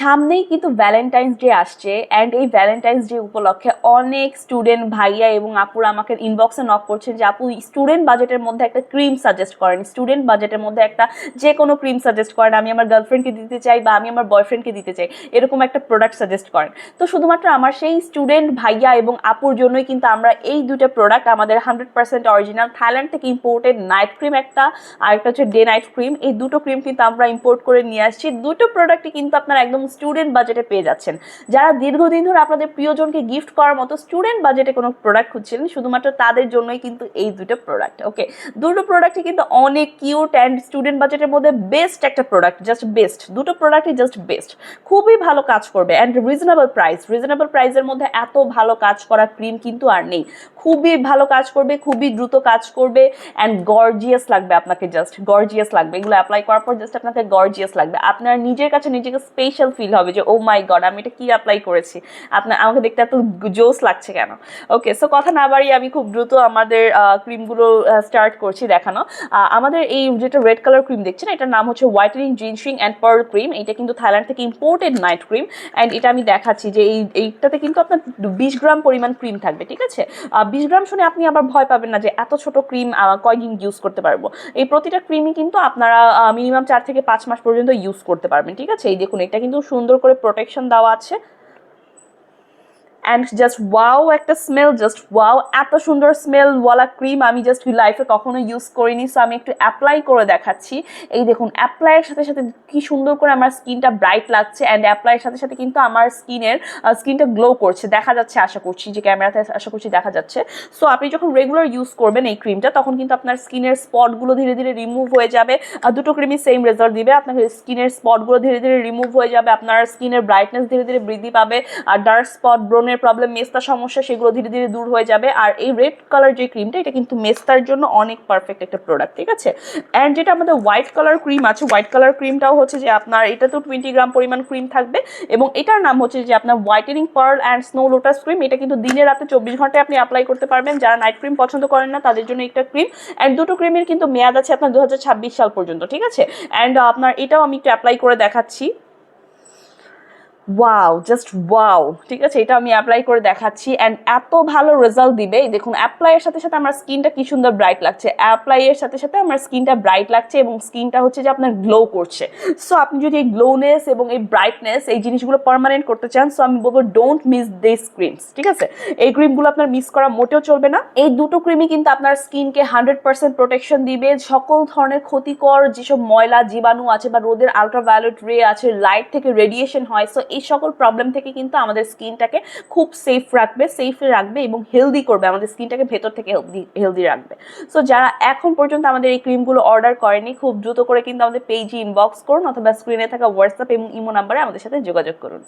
সামনেই কিন্তু Valentine's day আসছে অ্যান্ড এই ভ্যালেন্টাইন্স ডে উপলক্ষে অনেক স্টুডেন্ট ভাইয়া এবং আপুরা আমাকে ইনবক্সে নক করছেন যে আপু স্টুডেন্ট বাজেটের মধ্যে একটা ক্রিম সাজেস্ট করেন, স্টুডেন্ট বাজেটের মধ্যে একটা যে কোনো ক্রিম সাজেস্ট করেন, আমি আমার গার্লফ্রেন্ডকে দিতে চাই বা আমি আমার বয়ফ্রেন্ডকে দিতে চাই, এরকম একটা প্রোডাক্ট সাজেস্ট করেন। তো শুধুমাত্র আমার সেই স্টুডেন্ট ভাইয়া এবং আপুর জন্যই কিন্তু আমরা এই দুটো প্রোডাক্ট, আমাদের 100% অরিজিনাল থাইল্যান্ড থেকে ইম্পোর্টেড নাইট ক্রিম একটা, আর একটা হচ্ছে ডে নাইট ক্রিম, এই দুটো ক্রিম কিন্তু আমরা ইম্পোর্ট করে নিয়ে আসছি। দুটো প্রোডাক্টই কিন্তু আপনারা একদম স্টুডেন্ট বাজেটে পেয়ে যাচ্ছেন। যারা দীর্ঘদিন ধরে আপনাদের প্রিয়জনকে গিফট করার মতো স্টুডেন্ট বাজেটে কোনো প্রোডাক্ট খুঁজছিলেন, শুধুমাত্র তাদের জন্যই কিন্তু এই দুটো প্রোডাক্ট। ওকে, দুটো প্রোডাক্টই কিন্তু অনেক কিউট অ্যান্ড স্টুডেন্ট বাজেটের মধ্যে বেস্ট একটা প্রোডাক্ট, জাস্ট বেস্ট, দুটো প্রোডাক্টই জাস্ট বেস্ট, খুবই ভালো কাজ করবে অ্যান্ড রিজনেবল প্রাইস। রিজনেবল প্রাইসের মধ্যে এত ভালো কাজ করা ক্রিম কিন্তু আর নেই। খুবই ভালো কাজ করবে, খুবই দ্রুত কাজ করবে অ্যান্ড গর্জিয়াস লাগবে আপনাকে, জাস্ট গর্জিয়াস লাগবে। এগুলো অ্যাপ্লাই করার পর জাস্ট আপনাকে গর্জিয়াস লাগবে, আপনার নিজের কাছে নিজেকে স্পেশাল ফিল হবে যে ও মাই গড আমি এটা কি অ্যাপ্লাই করেছি, আপনার আমাকে দেখতে এত জোস লাগছে কেন। ওকে, সো কথা না বাড়িয়ে আমি খুব দ্রুত আমাদের ক্রিমগুলো স্টার্ট করছি দেখানো। আমাদের এই যেটা রেড কালার ক্রিম দেখছেন, এটার নাম হচ্ছে হোয়াইটেনিং জিনশিং অ্যান্ড পার্ল ক্রিম। এটা কিন্তু থাইল্যান্ড থেকে ইম্পোর্টেড নাইট ক্রিম অ্যান্ড এটা আমি দেখাচ্ছি যে এইটাতে কিন্তু আপনার 20 গ্রাম পরিমাণ ক্রিম থাকবে, ঠিক আছে। 20 গ্রাম শুনে আপনি আবার ভয় পাবেন না যে এত ছোট ক্রিম কয়দিন ইউজ করতে পারবো। এই প্রতিটা ক্রিমই কিন্তু আপনারা মিনিমাম 4 থেকে 5 মাস পর্যন্ত ইউজ করতে পারবেন, ঠিক আছে। এই দেখুন, এটা কিন্তু সুন্দর করে প্রোটেকশন দেওয়া আছে অ্যান্ড জাস্ট ওয়াও একটা স্মেল, জাস্ট ওয়াও, এত সুন্দর স্মেলওয়ালা ক্রিম আমি জাস্ট লাইফে কখনো ইউজ করিনি। সো আমি একটু অ্যাপ্লাই করে দেখাচ্ছি। এই দেখুন, অ্যাপ্লাইয়ের সাথে সাথে কি সুন্দর করে আমার স্কিনটা ব্রাইট লাগছে অ্যান্ড অ্যাপ্লাইয়ের সাথে সাথে কিন্তু আমার স্কিনটা গ্লো করছে, দেখা যাচ্ছে, আশা করছি যে ক্যামেরাতে আশা করছি দেখা যাচ্ছে। সো আপনি যখন রেগুলার ইউজ করবেন এই ক্রিমটা, তখন কিন্তু আপনার স্কিনের স্পটগুলো ধীরে ধীরে রিমুভ হয়ে যাবে। দুটো ক্রিমই সেম রেজাল্ট দিবে, আপনার স্কিনের স্পটগুলো ধীরে ধীরে রিমুভ হয়ে যাবে, আপনার স্কিনের ব্রাইটনেস ধীরে ধীরে বৃদ্ধি পাবে, আর ডার্ক স্পট, ব্রনের প্রবলেম, মেস্তা সমস্যা, সেগুলো ধীরে ধীরে দূর হয়ে যাবে। আর এই রেড কালার যে ক্রিমটা, এটা কিন্তু মেস্তার জন্য অনেক পারফেক্ট একটা প্রোডাক্ট, ঠিক আছে। অ্যান্ড যেটা আমাদের হোয়াইট কালার ক্রিম আছে, হোয়াইট কালার ক্রিমটাও হচ্ছে যে আপনার এটা তো 20 গ্রাম পরিমাণ ক্রিম থাকবে এবং এটার নাম হচ্ছে যে আপনার whitening pearl and snow lotus cream. এটা কিন্তু দিনে রাতে 24 ঘন্টায় আপনি অ্যাপ্লাই করতে পারবেন। যারা নাইট ক্রিম পছন্দ করেন না তাদের জন্য একটা ক্রিম, অ্যান্ড দুটো ক্রিমের কিন্তু মেয়াদ আছে আপনার 2026 সাল পর্যন্ত, ঠিক আছে। অ্যান্ড আপনার এটাও আমি একটু অ্যাপ্লাই করে দেখাচ্ছি। ওয়াও, জাস্ট ওয়াও, ঠিক আছে, এটা আমি অ্যাপ্লাই করে দেখাচ্ছি অ্যান্ড এত ভালো রেজাল্ট দিবে। দেখুন, অ্যাপ্লাইয়ের সাথে সাথে আমার স্কিনটা কি সুন্দর ব্রাইট লাগছে, অ্যাপ্লাইয়ের সাথে সাথে আমার স্কিনটা ব্রাইট লাগছে এবং স্কিনটা হচ্ছে যে আপনার গ্লো করছে। সো আপনি যদি এই গ্লোনেস এবং এই ব্রাইটনেস এই জিনিসগুলো পার্মানেন্ট করতে চান, সো আমি বলবো ডোন্ট মিস দিস ক্রিমস, ঠিক আছে। এই ক্রিমগুলো আপনার মিস করা মোটেও চলবে না। এই দুটো ক্রিমই কিন্তু আপনার স্কিনকে 100% প্রোটেকশন দিবে, সকল ধরনের ক্ষতিকর যেসব ময়লা জীবাণু আছে বা রোদের আলট্রাভায়োলেট রে আছে, লাইট থেকে রেডিয়েশন হয়, সো এই সকল প্রবলেম থেকে কিন্তু আমাদের স্কিনটাকে খুব সেফে রাখবে এবং হেলদি করবে, আমাদের স্কিনটাকে ভেতর থেকে হেলদি রাখবে। সো যারা এখন পর্যন্ত আমাদের এই ক্রিমগুলো অর্ডার করেনি, খুব দ্রুত করে কিন্তু আমাদের পেজে ইনবক্স করুন অথবা স্ক্রিনে থাকা হোয়াটসঅ্যাপ এবং ইমো নাম্বারে আমাদের সাথে যোগাযোগ করুন।